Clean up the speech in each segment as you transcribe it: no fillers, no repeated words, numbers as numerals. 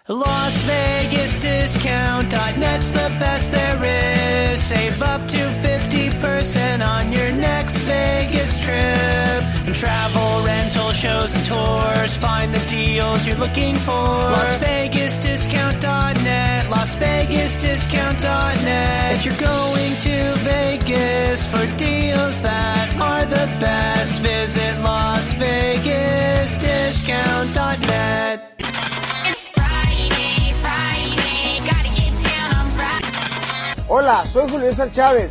LasVegasDiscount.net's the best there is. Save up to 50% on your next Vegas trip. And travel, rental, shows, and tours. Find the deals you're looking for. LasVegasDiscount.net. LasVegasDiscount.net. If you're going to Vegas for deals that are the best, visit LasVegasDiscount.net. Hola, soy Julio César Chávez.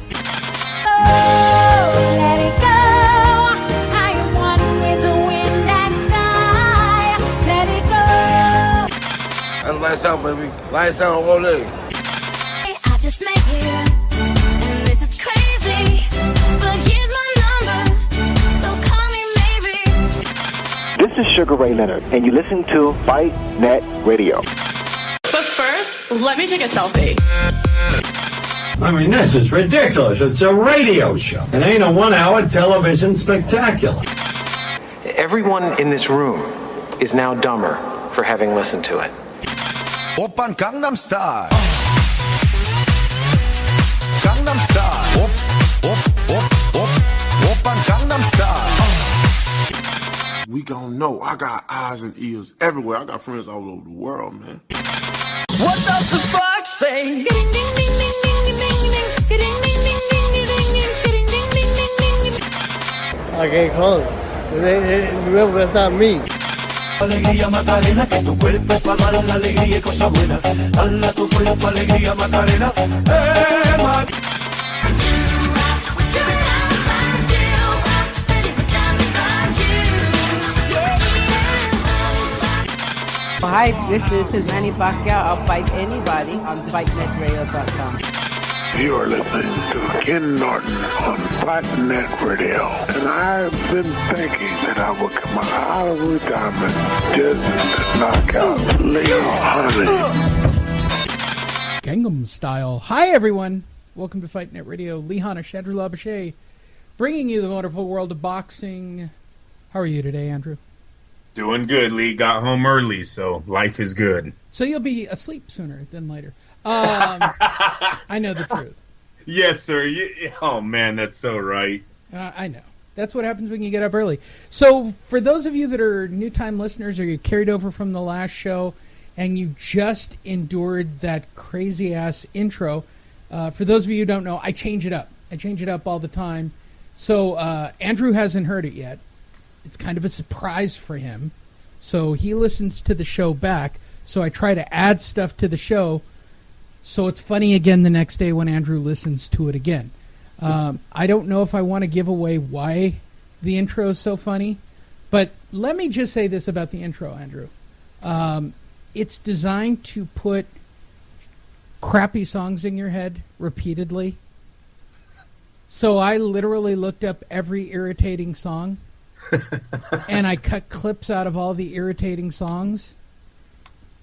That's lights out, baby. Lights out all day. I just make it, and this is crazy, but here's my number, so call me maybe. This is Sugar Ray Leonard, and you listen to Fight Net Radio. But first, let me take a selfie. I mean, this is ridiculous. It's a radio show. It ain't a 1-hour television spectacular. Everyone in this room is now dumber for having listened to it. Oppan Gangnam Style. Gangnam Style. Oppan Gangnam Style. We gon' know. I got eyes and ears everywhere. I got friends all over the world, man. What does the fox say? Okay, hold on. Remember, that's not me. Alegría Macarena, que tu cuerpo para dar la alegría y cosa buena. Dale a tu cuerpo alegría Macarena. Hi, this is Manny Pacquiao. I'll fight anybody on FightNetRadio.com. You are listening to Ken Norton on Fight Net Radio, and I've been thinking that I would come out of retirement just to knock out Lee Honey. Gangnam Style. Hi, everyone. Welcome to Fight Net Radio. Lee Hanna, Chandra Labouche, bringing you the wonderful world of boxing. How are you today, Andrew? Doing good, Lee. Got home early, so life is good. So you'll be asleep sooner than later. I know the truth. Yes, sir. Oh, man, that's so right. I know. That's what happens when you get up early. So for those of you that are new-time listeners or you carried over from the last show and you just endured that crazy-ass intro, for those of you who don't know, I change it up. I change it up all the time. So Andrew hasn't heard it yet. It's kind of a surprise for him. So he listens to the show back. So I try to add stuff to the show so it's funny again the next day when Andrew listens to it again. I don't know if I want to give away why the intro is so funny, but let me just say this about the intro, Andrew. It's designed to put crappy songs in your head repeatedly. So I literally looked up every irritating song, and I cut clips out of all the irritating songs,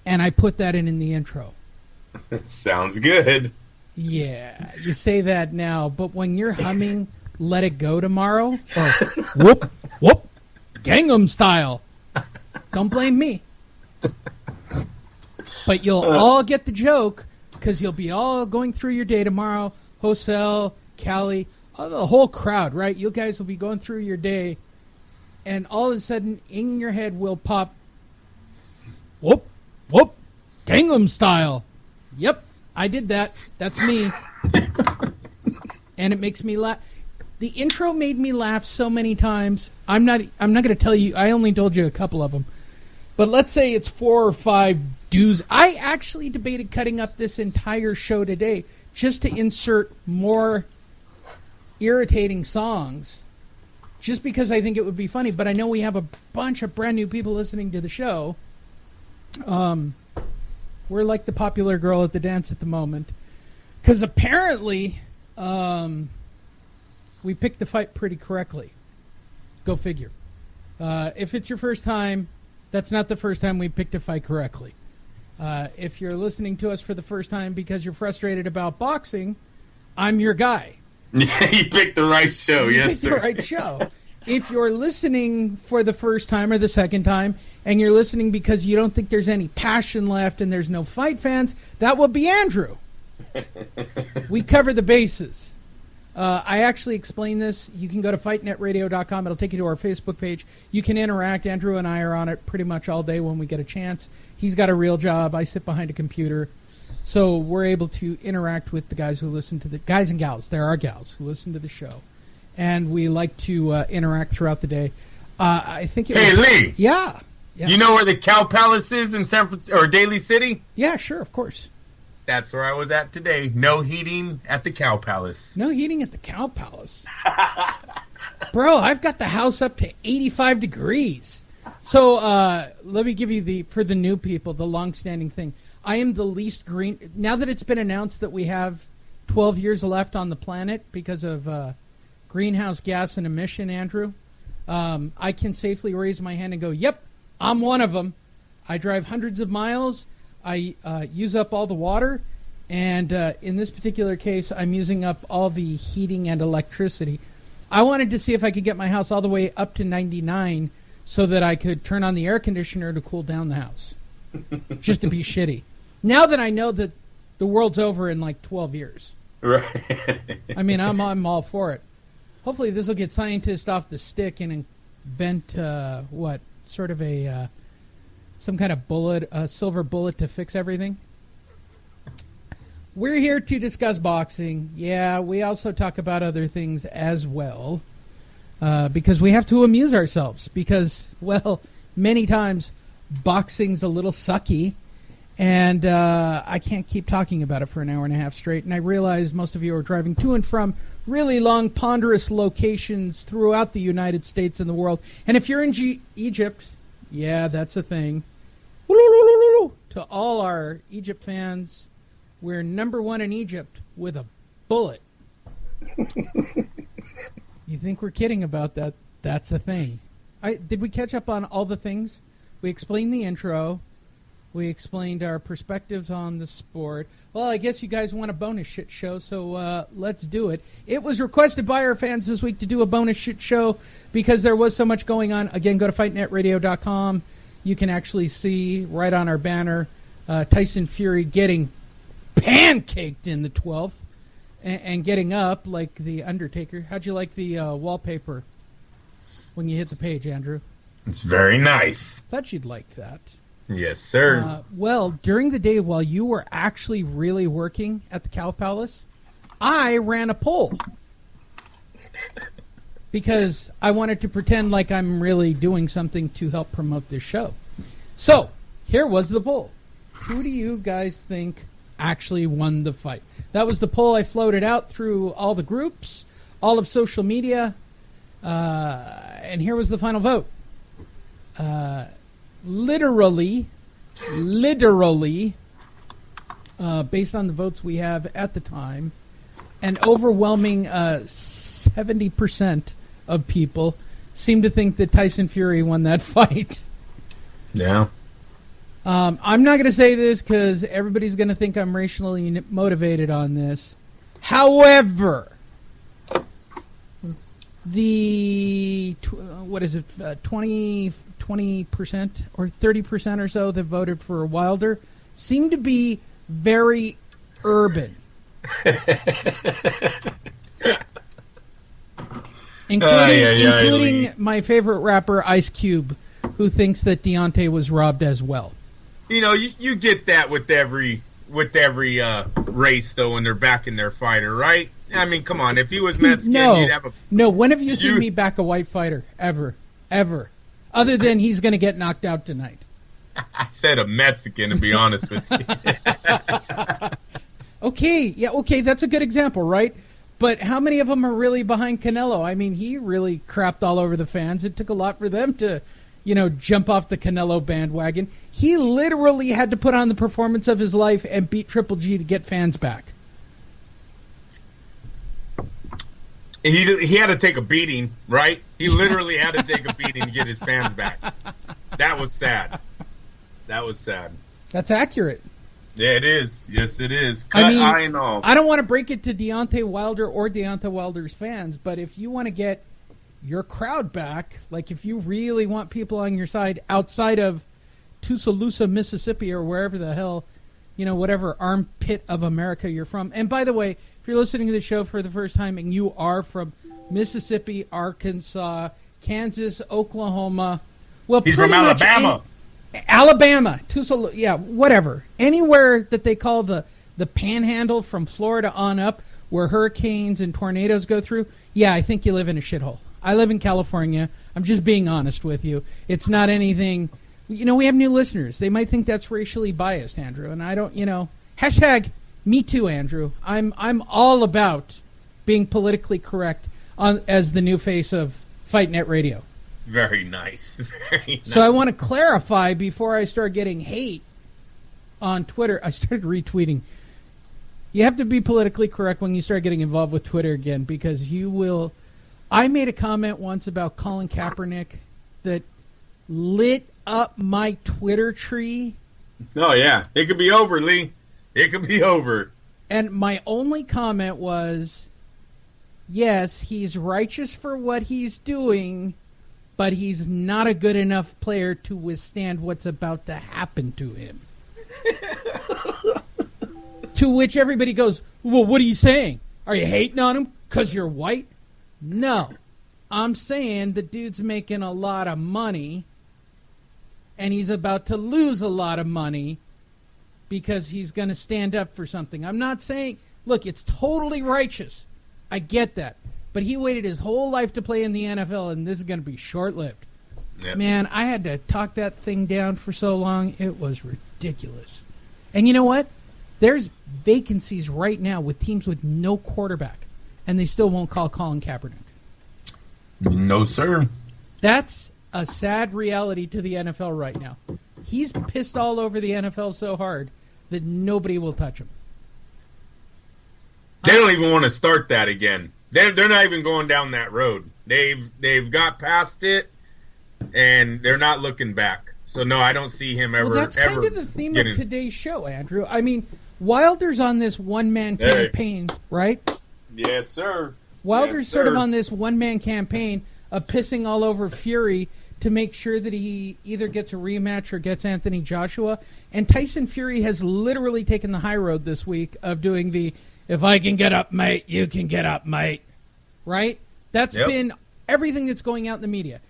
and I put that in the intro. Sounds good. Yeah, you say that now, but when you're humming Let It Go tomorrow, or whoop, whoop, Gangnam Style, don't blame me. But you'll all get the joke, because you'll be all going through your day tomorrow, Hosel, Callie, the whole crowd, right? You guys will be going through your day, and all of a sudden, in your head will pop, whoop, whoop, Gangnam Style. Yep, I did that. That's me. And it makes me laugh. The intro made me laugh so many times. I'm not going to tell you. I only told you a couple of them. But let's say it's 4 or 5 do's. I actually debated cutting up this entire show today just to insert more irritating songs, just because I think it would be funny. But I know we have a bunch of brand new people listening to the show. We're like the popular girl at the dance at the moment, because apparently we picked the fight pretty correctly. Go figure. If it's your first time, that's not the first time we picked a fight correctly. If you're listening to us for the first time because you're frustrated about boxing, I'm your guy. Yeah, you picked the right show. Yes, sir. You picked the right show. if you're listening for the first time or the second time, and you're listening because you don't think there's any passion left and there's no fight fans, that will be Andrew. We cover the bases. I actually explain this. You can go to fightnetradio.com. It'll take you to our Facebook page. You can interact. Andrew and I are on it pretty much all day when we get a chance. He's got a real job. I sit behind a computer. So we're able to interact with the guys who listen to the guys and gals. There are gals who listen to the show. And we like to interact throughout the day. I think it Hey, was, Lee. Yeah. You know where the Cow Palace is in San Francisco or Daly City? Yeah, sure, of course. That's where I was at today. No heating at the Cow Palace. No heating at the Cow Palace. Bro, I've got the house up to 85 degrees. So let me give you for the new people, the long-standing thing. I am the least green. Now that it's been announced that we have 12 years left on the planet because of greenhouse gas and emission, Andrew, I can safely raise my hand and go, yep, I'm one of them. I drive hundreds of miles. I use up all the water. And in this particular case, I'm using up all the heating and electricity. I wanted to see if I could get my house all the way up to 99 so that I could turn on the air conditioner to cool down the house. Just to be shitty. Now that I know that the world's over in like 12 years. Right. I mean, I'm all for it. Hopefully this will get scientists off the stick and invent, sort of some kind of bullet, a silver bullet to fix everything. We're here to discuss boxing. Yeah, we also talk about other things as well. Because we have to amuse ourselves. Because, well, many times boxing's a little sucky. And I can't keep talking about it for an hour and a half straight. And I realize most of you are driving to and from really long, ponderous locations throughout the United States and the world. And if you're in Egypt, yeah, that's a thing. To all our Egypt fans, we're number one in Egypt with a bullet. You think we're kidding about that? That's a thing. Did we catch up on all the things? We explained the intro. We explained our perspectives on the sport. Well, I guess you guys want a bonus shit show, so let's do it. It was requested by our fans this week to do a bonus shit show because there was so much going on. Again, go to fightnetradio.com. You can actually see right on our banner Tyson Fury getting pancaked in the 12th and getting up like the Undertaker. How'd you like the wallpaper when you hit the page, Andrew? It's very nice. Thought you'd like that. Yes, sir. Well, during the day while you were actually really working at the Cow Palace, I ran a poll because I wanted to pretend like I'm really doing something to help promote this show. So, here was the poll. Who do you guys think actually won the fight? That was the poll I floated out through all the groups, all of social media, and here was the final vote. Literally, based on the votes we have at the time, an overwhelming 70% of people seem to think that Tyson Fury won that fight. Yeah. I'm not going to say this because everybody's going to think I'm racially motivated on this. However, the 20% or 30% or so that voted for Wilder seem to be very urban. Including my favorite rapper, Ice Cube, who thinks that Deontay was robbed as well. You know, you get that with every race, though, when they're backing their fighter, right? I mean, come on. If he was Mexican, you'd have a... No, when have you seen me back a white fighter? Ever. Other than he's going to get knocked out tonight. I said a Mexican, to be honest with you. Okay, that's a good example, right? But how many of them are really behind Canelo? I mean, he really crapped all over the fans. It took a lot for them to, jump off the Canelo bandwagon. He literally had to put on the performance of his life and beat Triple G to get fans back. He had to take a beating, right? He literally had to take a beating to get his fans back. That was sad. That's accurate. Yeah, it is. Yes, it is. I know. I don't want to break it to Deontay Wilder or Deontay Wilder's fans, but if you want to get your crowd back, like if you really want people on your side outside of Tuscaloosa, Mississippi, or wherever the hell, whatever armpit of America you're from. And by the way, if you're listening to the show for the first time and you are from Mississippi, Arkansas, Kansas, Oklahoma, well, he's from Alabama. Alabama, Tuscaloosa, yeah, whatever. Anywhere that they call the panhandle from Florida on up, where hurricanes and tornadoes go through, yeah, I think you live in a shithole. I live in California. I'm just being honest with you. It's not anything. We have new listeners. They might think that's racially biased, Andrew, and I don't. Hashtag me too, Andrew. I'm all about being politically correct as the new face of Fight Net Radio. Very nice. Very nice. So I want to clarify before I start getting hate on Twitter. I started retweeting. You have to be politically correct when you start getting involved with Twitter again, because you will. I made a comment once about Colin Kaepernick that lit up my Twitter tree. Oh, yeah. It could be over, Lee. It could be over. And my only comment was, yes, he's righteous for what he's doing, but he's not a good enough player to withstand what's about to happen to him. To which everybody goes, well, what are you saying? Are you hating on him because you're white? No. I'm saying the dude's making a lot of money, and he's about to lose a lot of money because he's going to stand up for something. I'm not saying, look, it's totally righteous. I get that. But he waited his whole life to play in the NFL, and this is going to be short-lived. Yep. Man, I had to talk that thing down for so long. It was ridiculous. And you know what? There's vacancies right now with teams with no quarterback, and they still won't call Colin Kaepernick. No, sir. That's a sad reality to the NFL right now. He's pissed all over the NFL so hard that nobody will touch him. They don't even want to start that again. They're not even going down that road. They've got past it, and they're not looking back. So no, I don't see him ever. Well, that's kind of the theme of today's show, Andrew. I mean, Wilder's on this one-man campaign, right? Yes, sir. Wilder's sort of on this one-man campaign of pissing all over Fury to make sure that he either gets a rematch or gets Anthony Joshua. And Tyson Fury has literally taken the high road this week of doing the, if I can get up, mate, you can get up, mate. Right? That's been everything that's going out in the media.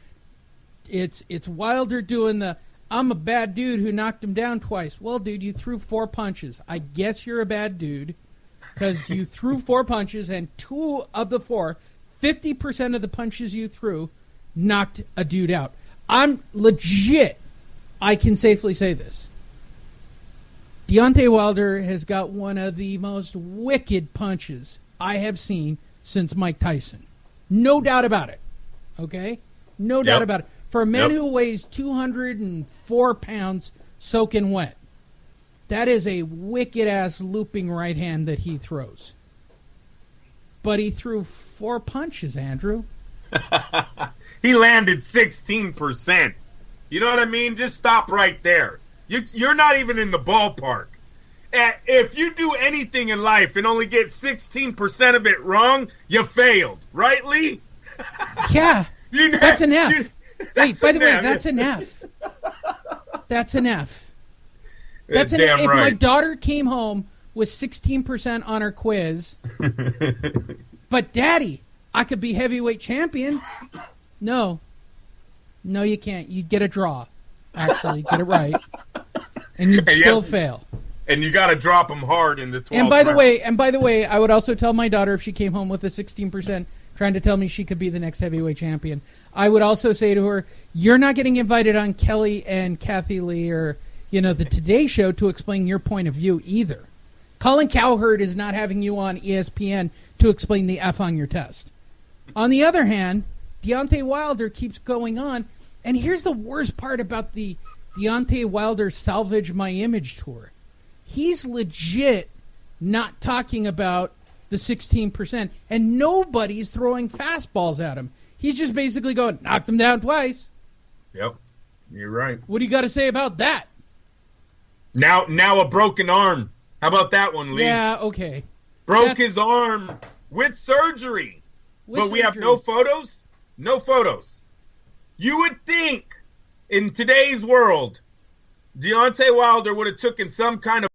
It's Wilder doing the, I'm a bad dude who knocked him down twice. Well, dude, you threw 4 punches. I guess you're a bad dude because you threw 4 punches, and 2 of the 4, 50% of the punches you threw, knocked a dude out. I'm legit. I can safely say this. Deontay Wilder has got one of the most wicked punches I have seen since Mike Tyson. No doubt about it. Okay? No doubt about it. For a man who weighs 204 pounds soaking wet, that is a wicked-ass looping right hand that he throws. But he threw 4 punches, Andrew. He landed 16%. You know what I mean? Just stop right there. You're not even in the ballpark. If you do anything in life and only get 16% of it wrong, you failed. Right, Lee? Yeah. That's an F. Wait, by the way, that's an F. That's an F. That's an F. If my daughter came home with 16% on her quiz, but Daddy, I could be heavyweight champion. No, you can't. You'd get a draw. Actually, get it right, and you'd still fail. And you got to drop them hard in the 12th And by the way, I would also tell my daughter if she came home with a 16%, trying to tell me she could be the next heavyweight champion, I would also say to her, "You're not getting invited on Kelly and Kathy Lee or the Today Show to explain your point of view either. Colin Cowherd is not having you on ESPN to explain the F on your test." On the other hand, Deontay Wilder keeps going on, and here's the worst part about the Deontay Wilder Salvage My Image tour. He's legit not talking about the 16%, and nobody's throwing fastballs at him. He's just basically going, knocked him down twice. Yep, you're right. What do you got to say about that? Now a broken arm. How about that one, Lee? Yeah, okay. Broke his arm with surgery. We have no photos? No photos. You would think in today's world, Deontay Wilder would have taken some kind of